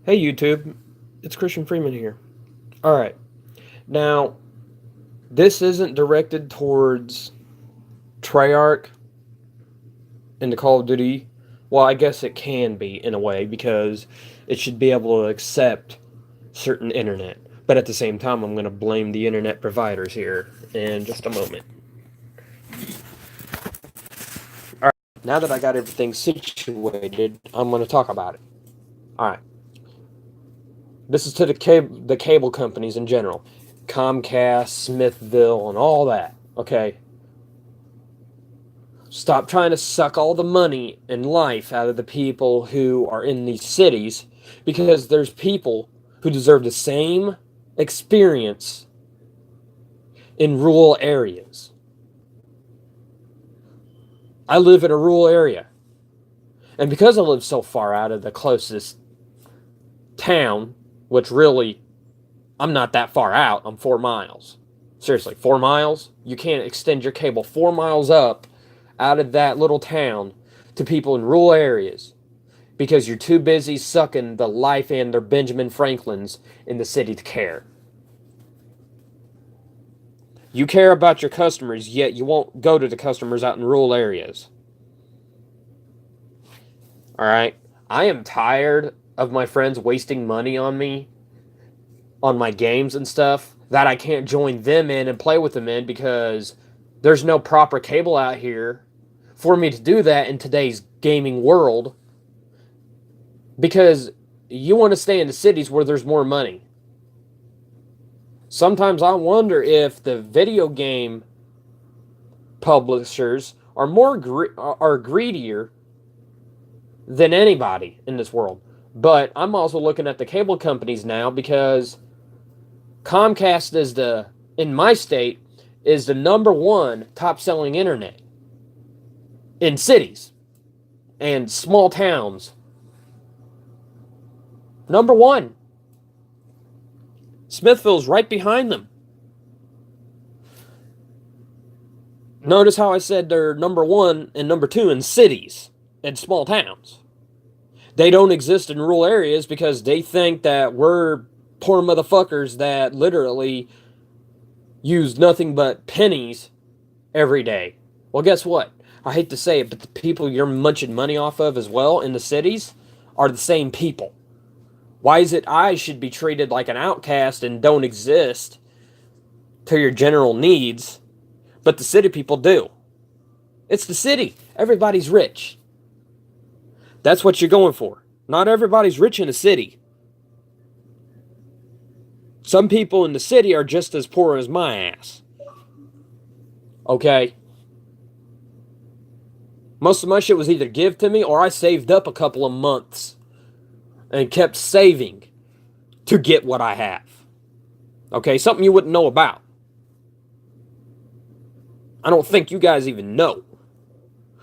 Hey YouTube, it's Christian Freeman here. Alright, now this isn't directed towards Treyarch in the Call of Duty. Well, I guess it can be in a way because it should be able to accept certain internet. But at the same time, I'm going to blame the internet providers here in just a moment. Alright, now that I got everything situated, I'm going to talk about it. Alright, this is to the cable companies in general. Comcast, Smithville, and all that. Okay, stop trying to suck all the money and life out of the people who are in these cities because there's people who deserve the same experience in rural areas. I live in a rural area. And because I live so far out of the closest town, which really, I'm not that far out, I'm 4 miles. Seriously, 4 miles? You can't extend your cable 4 miles up out of that little town to people in rural areas because you're too busy sucking the life and their Benjamin Franklins in the city to care. You care about your customers, yet you won't go to the customers out in rural areas. All right? I am tired of my friends wasting money on me, on my games and stuff, that I can't join them in and play with them in because there's no proper cable out here for me to do that in today's gaming world because you want to stay in the cities where there's more money. Sometimes I wonder if the video game publishers are are greedier than anybody in this world. But I'm also looking at the cable companies now because Comcast is in my state is the number one top selling internet in cities and small towns. Number one. Smithville's right behind them. Notice how I said they're number one and number two in cities and small towns. They don't exist in rural areas because they think that we're poor motherfuckers that literally use nothing but pennies every day. Well, guess what? I hate to say it, but the people you're munching money off of as well in the cities are the same people. Why is it I should be treated like an outcast and don't exist to your general needs, but the city people do? It's the city. Everybody's rich. That's what you're going for. Not everybody's rich in the city. Some people in the city are just as poor as my ass. Okay? Most of my shit was either give to me or I saved up a couple of months and kept saving to get what I have. Okay? Something you wouldn't know about. I don't think you guys even know.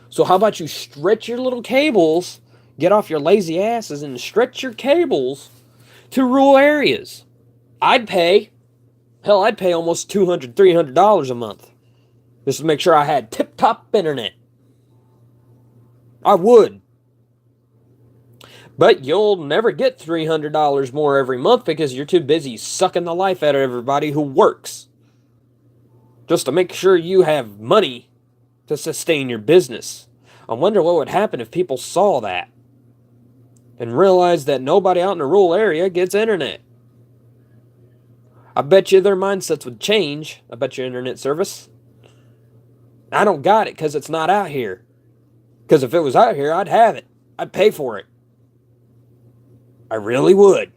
So how about you stretch your little cables, get off your lazy asses and stretch your cables to rural areas. I'd pay, hell, I'd pay almost $200, $300 a month just to make sure I had tip-top internet. I would. But you'll never get $300 more every month because you're too busy sucking the life out of everybody who works just to make sure you have money to sustain your business. I wonder what would happen if people saw that and realized that nobody out in a rural area gets internet. I bet you their mindsets would change. I bet your internet service. I don't got it because it's not out here. Because if it was out here, I'd have it. I'd pay for it. I really would.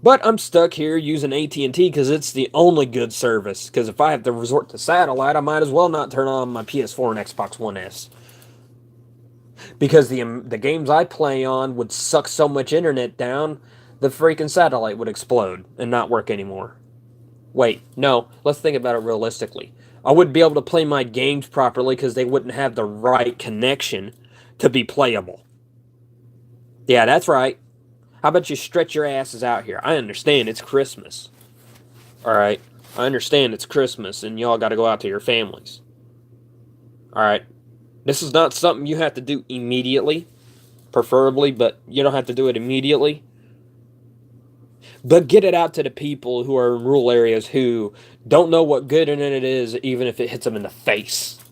But I'm stuck here using AT&T because it's the only good service. Because if I have to resort to satellite, I might as well not turn on my PS4 and Xbox One S. Because the games I play on would suck so much internet down, the freaking satellite would explode and not work anymore. Wait, no, let's think about it realistically. I wouldn't be able to play my games properly because they wouldn't have the right connection to be playable. Yeah, that's right. How about you stretch your asses out here? I understand it's Christmas. Alright? I understand it's Christmas and y'all gotta go out to your families. Alright? This is not something you have to do immediately. preferably, but you don't have to do it immediately. But get it out to the people who are in rural areas who don't know what good internet is, even if it hits them in the face.